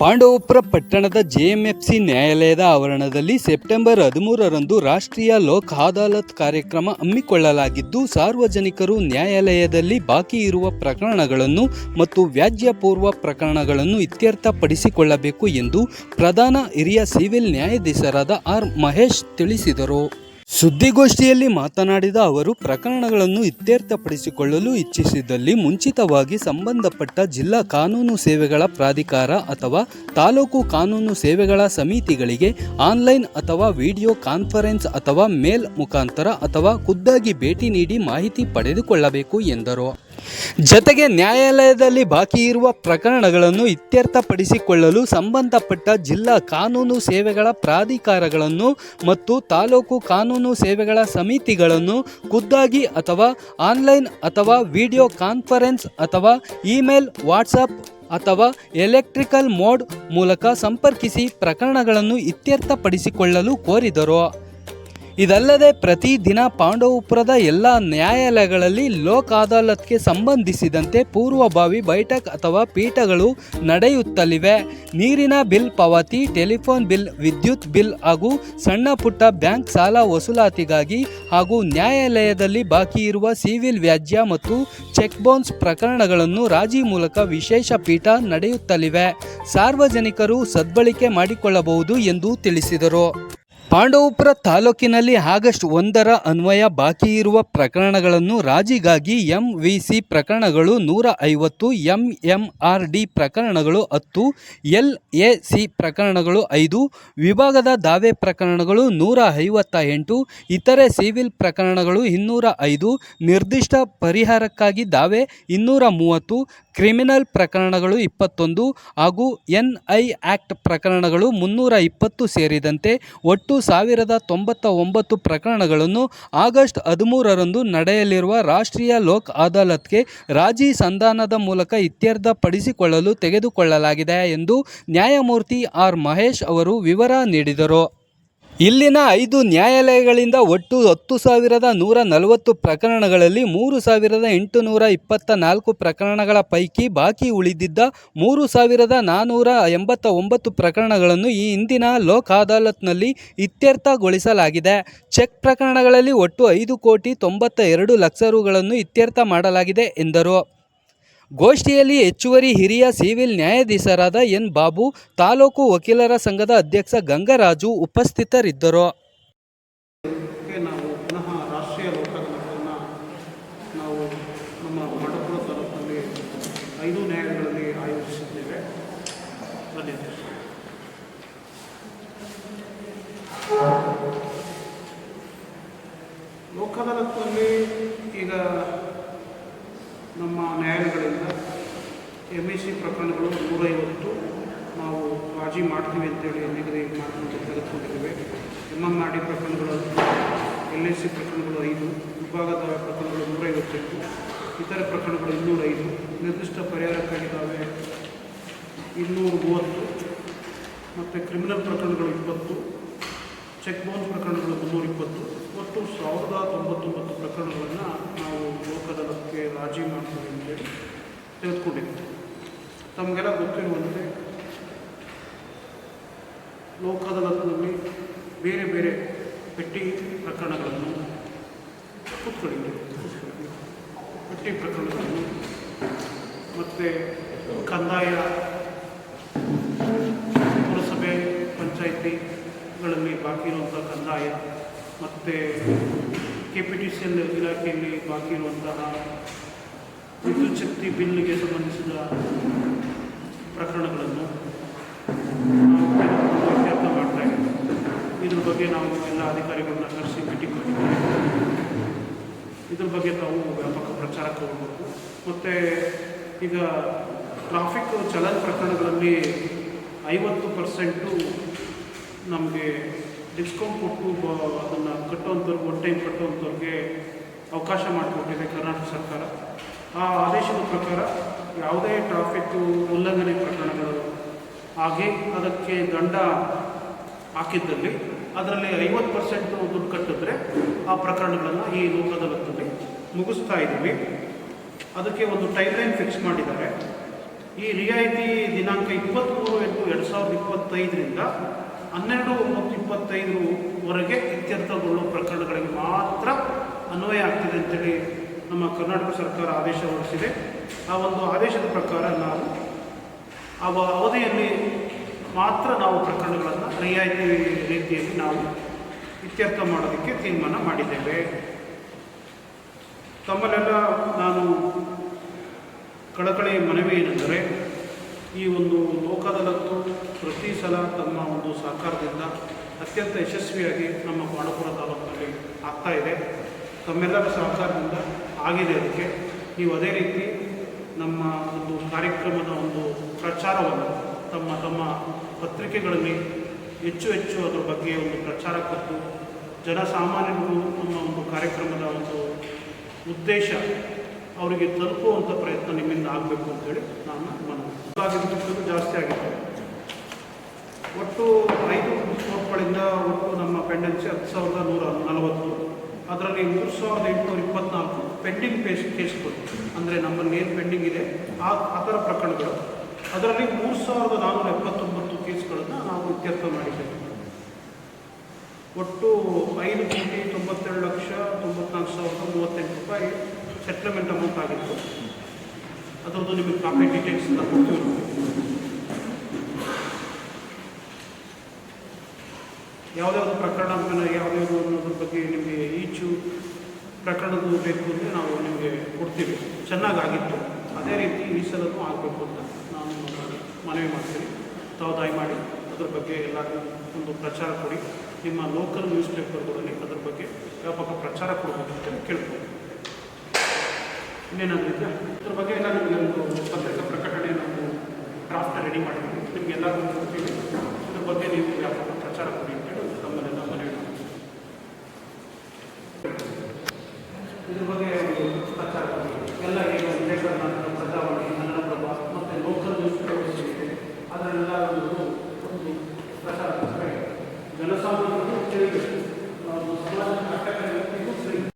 ಪಾಂಡವಪುರ ಪಟ್ಟಣದ ಜೆಎಂಎಫ್ಸಿ ನ್ಯಾಯಾಲಯದ ಆವರಣದಲ್ಲಿ ಸೆಪ್ಟೆಂಬರ್ 13ರಂದು ರಾಷ್ಟ್ರೀಯ ಲೋಕ್ ಅದಾಲತ್ ಕಾರ್ಯಕ್ರಮ ಹಮ್ಮಿಕೊಳ್ಳಲಾಗಿದ್ದು, ಸಾರ್ವಜನಿಕರು ನ್ಯಾಯಾಲಯದಲ್ಲಿ ಬಾಕಿ ಇರುವ ಪ್ರಕರಣಗಳನ್ನು ಮತ್ತು ವ್ಯಾಜ್ಯ ಪೂರ್ವ ಪ್ರಕರಣಗಳನ್ನು ಇತ್ಯರ್ಥಪಡಿಸಿಕೊಳ್ಳಬೇಕು ಎಂದು ಪ್ರಧಾನ ಹಿರಿಯ ಸಿವಿಲ್ ನ್ಯಾಯಾಧೀಶರಾದ ಆರ್ ಮಹೇಶ್ ತಿಳಿಸಿದರು. ಸುದ್ದಿಗೋಷ್ಠಿಯಲ್ಲಿ ಮಾತನಾಡಿದ ಅವರು, ಪ್ರಕರಣಗಳನ್ನು ಇತ್ಯರ್ಥಪಡಿಸಿಕೊಳ್ಳಲು ಇಚ್ಛಿಸಿದಲ್ಲಿ ಮುಂಚಿತವಾಗಿ ಸಂಬಂಧಪಟ್ಟ ಜಿಲ್ಲಾ ಕಾನೂನು ಸೇವೆಗಳ ಪ್ರಾಧಿಕಾರ ಅಥವಾ ತಾಲೂಕು ಕಾನೂನು ಸೇವೆಗಳ ಸಮಿತಿಗಳಿಗೆ ಆನ್ಲೈನ್ ಅಥವಾ ವಿಡಿಯೋ ಕಾನ್ಫರೆನ್ಸ್ ಅಥವಾ ಮೇಲ್ ಮುಖಾಂತರ ಅಥವಾ ಖುದ್ದಾಗಿ ಭೇಟಿ ನೀಡಿ ಮಾಹಿತಿ ಪಡೆದುಕೊಳ್ಳಬೇಕು ಎಂದರು. ಜತೆಗೆ ನ್ಯಾಯಾಲಯದಲ್ಲಿ ಬಾಕಿ ಇರುವ ಪ್ರಕರಣಗಳನ್ನು ಇತ್ಯರ್ಥಪಡಿಸಿಕೊಳ್ಳಲು ಸಂಬಂಧಪಟ್ಟ ಜಿಲ್ಲಾ ಕಾನೂನು ಸೇವೆಗಳ ಪ್ರಾಧಿಕಾರಗಳನ್ನು ಮತ್ತು ತಾಲೂಕು ಕಾನೂನು ಸೇವೆಗಳ ಸಮಿತಿಗಳನ್ನು ಖುದ್ದಾಗಿ ಅಥವಾ ಆನ್ಲೈನ್ ಅಥವಾ ವಿಡಿಯೋ ಕಾನ್ಫರೆನ್ಸ್ ಅಥವಾ ಇಮೇಲ್, ವಾಟ್ಸಪ್ ಅಥವಾ ಎಲೆಕ್ಟ್ರಿಕಲ್ ಮೋಡ್ ಮೂಲಕ ಸಂಪರ್ಕಿಸಿ ಪ್ರಕರಣಗಳನ್ನು ಇತ್ಯರ್ಥಪಡಿಸಿಕೊಳ್ಳಲು ಕೋರಿದರು. ಇದಲ್ಲದೆ ಪ್ರತಿದಿನ ಪಾಂಡವಪುರದ ಎಲ್ಲ ನ್ಯಾಯಾಲಯಗಳಲ್ಲಿ ಲೋಕ್ ಅದಾಲತ್ಗೆ ಸಂಬಂಧಿಸಿದಂತೆ ಪೂರ್ವಭಾವಿ ಬೈಠಕ್ ಅಥವಾ ಪೀಠಗಳು ನಡೆಯುತ್ತಲಿವೆ. ನೀರಿನ ಬಿಲ್ ಪಾವತಿ, ಟೆಲಿಫೋನ್ ಬಿಲ್, ವಿದ್ಯುತ್ ಬಿಲ್ ಹಾಗೂ ಸಣ್ಣ ಪುಟ್ಟ ಬ್ಯಾಂಕ್ ಸಾಲ ವಸೂಲಾತಿಗಾಗಿ ಹಾಗೂ ನ್ಯಾಯಾಲಯದಲ್ಲಿ ಬಾಕಿ ಇರುವ ಸಿವಿಲ್ ವ್ಯಾಜ್ಯ ಮತ್ತು ಚೆಕ್ ಬೌನ್ಸ್ ಪ್ರಕರಣಗಳನ್ನು ರಾಜಿ ಮೂಲಕ ವಿಶೇಷ ಪೀಠ ನಡೆಯುತ್ತಲಿವೆ. ಸಾರ್ವಜನಿಕರು ಸದ್ಬಳಕೆ ಮಾಡಿಕೊಳ್ಳಬಹುದು ಎಂದು ತಿಳಿಸಿದರು. ಪಾಂಡವಪುರ ತಾಲೂಕಿನಲ್ಲಿ ಆಗಸ್ಟ್ 1ರ ಅನ್ವಯ ಬಾಕಿ ಇರುವ ಪ್ರಕರಣಗಳನ್ನು ರಾಜಿಗಾಗಿ ಎಂವಿಸಿ ಪ್ರಕರಣಗಳು 150, ಎಂಎಂಆರ್ಡಿ ಪ್ರಕರಣಗಳು 10, ಎಲ್ಎಸಿ ಪ್ರಕರಣಗಳು 5, ವಿಭಾಗದ ದಾವೆ ಪ್ರಕರಣಗಳು 158, ಇತರೆ ಸಿವಿಲ್ ಪ್ರಕರಣಗಳು 205, ನಿರ್ದಿಷ್ಟ ಪರಿಹಾರಕ್ಕಾಗಿ ದಾವೆ 230, ಕ್ರಿಮಿನಲ್ ಪ್ರಕರಣಗಳು 21 ಹಾಗೂ ಎನ್ಐ ಆಕ್ಟ್ ಪ್ರಕರಣಗಳು 320 ಸೇರಿದಂತೆ ಒಟ್ಟು 1099 ಪ್ರಕರಣಗಳನ್ನು ಆಗಸ್ಟ್ 13ರಂದು ನಡೆಯಲಿರುವ ರಾಷ್ಟ್ರೀಯ ಲೋಕ್ ಅದಾಲತ್ಗೆ ರಾಜಿ ಸಂಧಾನದ ಮೂಲಕ ಇತ್ಯರ್ಥಪಡಿಸಿಕೊಳ್ಳಲು ತೆಗೆದುಕೊಳ್ಳಲಾಗಿದೆ ಎಂದು ನ್ಯಾಯಮೂರ್ತಿ ಆರ್ ಮಹೇಶ್ ಅವರು ವಿವರ ನೀಡಿದರು. ಇಲ್ಲಿನ 5 ನ್ಯಾಯಾಲಯಗಳಿಂದ ಒಟ್ಟು 10,140 ಪ್ರಕರಣಗಳಲ್ಲಿ 3,824 ಪ್ರಕರಣಗಳ ಪೈಕಿ ಬಾಕಿ ಉಳಿದಿದ್ದ 3,489 ಪ್ರಕರಣಗಳನ್ನು ಈ ಹಿಂದಿನ ಲೋಕ್ ಅದಾಲತ್ನಲ್ಲಿ ಇತ್ಯರ್ಥಗೊಳಿಸಲಾಗಿದೆ. ಚೆಕ್ ಪ್ರಕರಣಗಳಲ್ಲಿ ಒಟ್ಟು 5,92 ಲಕ್ಷ ರುಗಳನ್ನು ಇತ್ಯರ್ಥ ಮಾಡಲಾಗಿದೆ ಎಂದರು. ಗೋಷ್ಠಿಯಲ್ಲಿ ಹೆಚ್ಚುವರಿ ಹಿರಿಯ ಸಿವಿಲ್ ನ್ಯಾಯಾಧೀಶರಾದ ಎನ್ ಬಾಬು, ತಾಲೂಕು ವಕೀಲರ ಸಂಘದ ಅಧ್ಯಕ್ಷ ಗಂಗರಾಜು ಉಪಸ್ಥಿತರಿದ್ದರು. ನಾವು ಪುನಃ ರಾಷ್ಟ್ರೀಯ ಲೋಕ್ ಅದಾಲತ್‌ನ್ನು ನಾವು ನಮ್ಮ ಪಾಂಡವಪುರ ತಾಲೂಕಿನಲ್ಲಿ 5 ನ್ಯಾಯಾಲಯಗಳಲ್ಲಿ ಆಯೋಜಿಸಿದ್ದೇವೆ. ಲೋಕ್ ಅದಾಲತ್‌ನಲ್ಲಿ ಈಗ ನಮ್ಮ ನ್ಯಾಯಾಲಯಗಳಿಂದ ಎಂಇಸಿ ಪ್ರಕರಣಗಳು 150 ನಾವು ರಾಜಿ ಮಾಡ್ತೀವಿ ಅಂತೇಳಿ ನಿಗದಿ ಮಾಡ್ಕೊಂಡು ತೆಗೆದುಕೊಂಡಿದ್ದೇವೆ. ಎಂಎಂಆರ್ಡಿ ಪ್ರಕರಣಗಳು 10, ಎಲ್ಎಸಿ ಪ್ರಕರಣಗಳು 5, ವಿಭಾಗದ ಪ್ರಕರಣಗಳು 158, ಇತರೆ ಪ್ರಕರಣಗಳು 205, ನಿರ್ದಿಷ್ಟ ಪರಿಹಾರಕ್ಕಾಗಿದ್ದಾವೆ 230 ಮತ್ತು ಕ್ರಿಮಿನಲ್ ಪ್ರಕರಣಗಳು 20, ಚೆಕ್ ಬೌನ್ಸ್ ಪ್ರಕರಣಗಳು 320, ಒಟ್ಟು 1099 ಪ್ರಕರಣಗಳನ್ನು ನಾವು ಲೋಕ್ ಅದಾಲತ್ಗೆ ರಾಜಿ ಮಾಡ್ತೀವಿ ಅಂತೇಳಿ ತೆಗೆದುಕೊಂಡಿದ್ದೀವಿ. ತಮಗೆಲ್ಲ ಗೊತ್ತಿರುವಂತೆ ಲೋಕ್ ಅದಾಲತ್ನಲ್ಲಿ ಬೇರೆ ಬೇರೆ ಪೆಟ್ಟಿ ಪ್ರಕರಣಗಳನ್ನು ಪೆಟ್ಟಿ ಪ್ರಕರಣಗಳನ್ನು ಮತ್ತು ಕಂದಾಯ, ಪುರಸಭೆ, ಪಂಚಾಯಿತಿಗಳಲ್ಲಿ ಬಾಕಿ ಇರುವಂಥ ಕಂದಾಯ ಮತ್ತು KPTCL ಇಲಾಖೆಯಲ್ಲಿ ಬಾಕಿ ಇರುವಂತಹ ವಿದ್ಯುತ್ ಶಕ್ತಿ ಬಿಲ್ಗೆ ಸಂಬಂಧಿಸಿದ ಪ್ರಕರಣಗಳನ್ನು ನಾವು ಇತ್ಯರ್ಥ ಮಾಡ್ತಾ ಇದ್ದೀವಿ. ಇದ್ರ ಬಗ್ಗೆ ನಾವು ಎಲ್ಲ ಅಧಿಕಾರಿಗಳನ್ನ ಕರೆಸಿ ಮೀಟಿಂಗ್ ಮಾಡಿದ್ದೀವಿ. ಇದ್ರ ಬಗ್ಗೆ ತಾವು ವ್ಯಾಪಕ ಪ್ರಚಾರಕ್ಕೆ ಹೋಗಬೇಕು. ಮತ್ತು ಈಗ ಟ್ರಾಫಿಕ್ ಚಲನ್ ಪ್ರಕರಣಗಳಲ್ಲಿ 50% ನಮಗೆ ಡಿಸ್ಕೌಂಟ್ ಕೊಟ್ಟು ಅದನ್ನು ಕಟ್ಟುವಂಥವ್ರಿಗೆ, ಒನ್ ಟೈಮ್ ಕಟ್ಟುವಂಥವ್ರಿಗೆ ಅವಕಾಶ ಮಾಡಿಕೊಟ್ಟಿದೆ ಕರ್ನಾಟಕ ಸರ್ಕಾರ. ಆ ಆದೇಶದ ಪ್ರಕಾರ ಯಾವುದೇ ಟ್ರಾಫಿಕ್ ಉಲ್ಲಂಘನೆ ಪ್ರಕರಣಗಳು ಹಾಗೆ ಅದಕ್ಕೆ ದಂಡ ಹಾಕಿದ್ದಲ್ಲಿ ಅದರಲ್ಲಿ 50% ದುಡ್ಡು ಕಟ್ಟಿದ್ರೆ ಆ ಪ್ರಕರಣಗಳನ್ನು ಈ ಲೋಕ್ ಅದಾಲತ್ನಲ್ಲಿ ಮುಗಿಸ್ತಾ ಇದ್ದೀವಿ. ಅದಕ್ಕೆ ಒಂದು ಟೈಮ್ಲೈನ್ ಫಿಕ್ಸ್ ಮಾಡಿದ್ದಾರೆ. ಈ ರಿಯಾಯಿತಿ ದಿನಾಂಕ 23/8 2025ರಿಂದ 12/9/25ವರೆಗೆ ಇತ್ಯರ್ಥಗೊಳ್ಳುವ ಪ್ರಕರಣಗಳಿಗೆ ಮಾತ್ರ ಅನ್ವಯ ಆಗ್ತಿದೆ ಅಂತೇಳಿ ನಮ್ಮ ಕರ್ನಾಟಕ ಸರ್ಕಾರ ಆದೇಶ ಹೊರಡಿಸಿದೆ. ಆ ಒಂದು ಆದೇಶದ ಪ್ರಕಾರ ನಾವು ಆ ಅವಧಿಯಲ್ಲಿ ಮಾತ್ರ ನಾವು ಪ್ರಕರಣಗಳನ್ನು ರಿಯಾಯಿತಿ ರೀತಿಯಲ್ಲಿ ನಾವು ಇತ್ಯರ್ಥ ಮಾಡೋದಕ್ಕೆ ತೀರ್ಮಾನ ಮಾಡಿದ್ದೇವೆ. ತಮ್ಮಲ್ಲೆಲ್ಲ ನಾನು ಕಳಕಳಿ ಮನವಿ ಏನೆಂದರೆ, ಈ ಒಂದು ಲೋಕ ಅದಾಲತ್ತು ಪ್ರತಿ ಸಲ ತಮ್ಮ ಒಂದು ಸಹಕಾರದಿಂದ ಅತ್ಯಂತ ಯಶಸ್ವಿಯಾಗಿ ನಮ್ಮ ಬಾಣಪುರ ತಾಲೂಕಿನಲ್ಲಿ ಆಗ್ತಾ ಇದೆ. ತಮ್ಮೆಲ್ಲರ ಸಹಕಾರದಿಂದ ಆಗಿದೆ. ಅದಕ್ಕೆ ನೀವು ಅದೇ ರೀತಿ ನಮ್ಮ ಒಂದು ಕಾರ್ಯಕ್ರಮದ ಒಂದು ಪ್ರಚಾರವನ್ನು ತಮ್ಮ ಪತ್ರಿಕೆಗಳಲ್ಲಿ ಹೆಚ್ಚು ಅದರ ಬಗ್ಗೆ ಒಂದು ಪ್ರಚಾರ ಕೊಟ್ಟು ಜನಸಾಮಾನ್ಯರಿಗೂ ನಮ್ಮ ಒಂದು ಕಾರ್ಯಕ್ರಮದ ಒಂದು ಉದ್ದೇಶ ಅವರಿಗೆ ತಲುಪುವಂಥ ಪ್ರಯತ್ನ ನಿಮ್ಮಿಂದ ಆಗಬೇಕು ಅಂತೇಳಿ ನಾನು ಮನವಿ. ಜಾಸ್ತಿ ಆಗಿದೆ. ಒಟ್ಟು 5 ಕೋರ್ಟ್ಗಳಿಂದ ಒಟ್ಟು ನಮ್ಮ ಪೆಂಡೆನ್ಸಿ 10,140. ಅದರಲ್ಲಿ 3,824 ಪೆಂಡಿಂಗ್ ಕೇಸ್ಗಳು, ಅಂದರೆ ನಮ್ಮಲ್ಲಿ ಏನು ಪೆಂಡಿಂಗ್ ಇದೆ ಆ ಥರ ಪ್ರಕರಣಗಳು. ಅದರಲ್ಲಿ 3,479 ಕೇಸ್ಗಳನ್ನು ನಾವು ಇತ್ಯರ್ಥ ಮಾಡಿದ್ದೇವೆ. ಒಟ್ಟು 5,92,94,038 ರೂಪಾಯಿ ಸೆಟ್ಲ್ಮೆಂಟ್ ಅಮೌಂಟ್ ಆಗಿತ್ತು. ಅದರದ್ದು ನಿಮಗೆ ಕಾಪಿ ಡೀಟೇಲ್ಸ್ ಅಂತ ಕೊಡ್ತೀವಿ. ಯಾವುದ್ಯಾವುದು ಪ್ರಕರಣ ಯಾವುದ್ಯಾವುದು ಅನ್ನೋದ್ರ ಬಗ್ಗೆ ನಿಮಗೆ ಈಚು ಪ್ರಕರಣದ್ದು ಬೇಕು ಅಂದರೆ ನಾವು ನಿಮಗೆ ಕೊಡ್ತೀವಿ. ಚೆನ್ನಾಗಾಗಿತ್ತು, ಅದೇ ರೀತಿ ಈ ಸಲನೂ ಆಗಬೇಕು ಅಂತ ನಾನು ಮನವಿ ಮಾಡ್ತೀನಿ. ತಾವು ದಯಮಾಡಿ ಅದ್ರ ಬಗ್ಗೆ ಎಲ್ಲರಿಗೂ ಒಂದು ಪ್ರಚಾರ ಕೊಡಿ. ನಿಮ್ಮ ಲೋಕಲ್ ನ್ಯೂಸ್ ಪೇಪರ್ಗಳಲ್ಲಿ ಅದ್ರ ಬಗ್ಗೆ ವ್ಯಾಪಕ ಪ್ರಚಾರ ಕೊಡಬೇಕು ಅಂತ ಕೇಳ್ಬೋದು. ಇನ್ನೇನಾದರೂ ಇದೆಯಾ? ಇದ್ರ ಬಗ್ಗೆ ಎಲ್ಲ ನಿಮಗೆ ಒಂದು ಪತ್ರಿಕಾ ಪ್ರಕಟಣೆ ನಾವು ಡ್ರಾಫ್ಟ್ ರೆಡಿ ಮಾಡಿದ್ದೀವಿ, ನಿಮಗೆಲ್ಲರಿಗೂ ಕೊಡ್ತೀವಿ. ಇದ್ರ ಬಗ್ಗೆ ನೀವು ವ್ಯಾಪಕ ಪ್ರಚಾರ ಕೊಡಿ ಅಂತೇಳಿ ತಮ್ಮನ್ನೆಲ್ಲ ಮನವಿ ಮಾಡ್ತೀವಿ. ಇದ್ರ ಬಗ್ಗೆ ಪ್ರಚಾರ ಕೊಡಿ. ಎಲ್ಲ ಈಗ ಉದಯ ಕರ್ನಾಟಕ, ಪ್ರಜಾವಾಣಿ, ಕನ್ನಡಪ್ರಭ ಮತ್ತು ಲೋಕಲ್ ನ್ಯೂಸ್ ಪೇಪರ್ಸ್ ಇದೆ, ಅದರೆಲ್ಲ ಒಂದು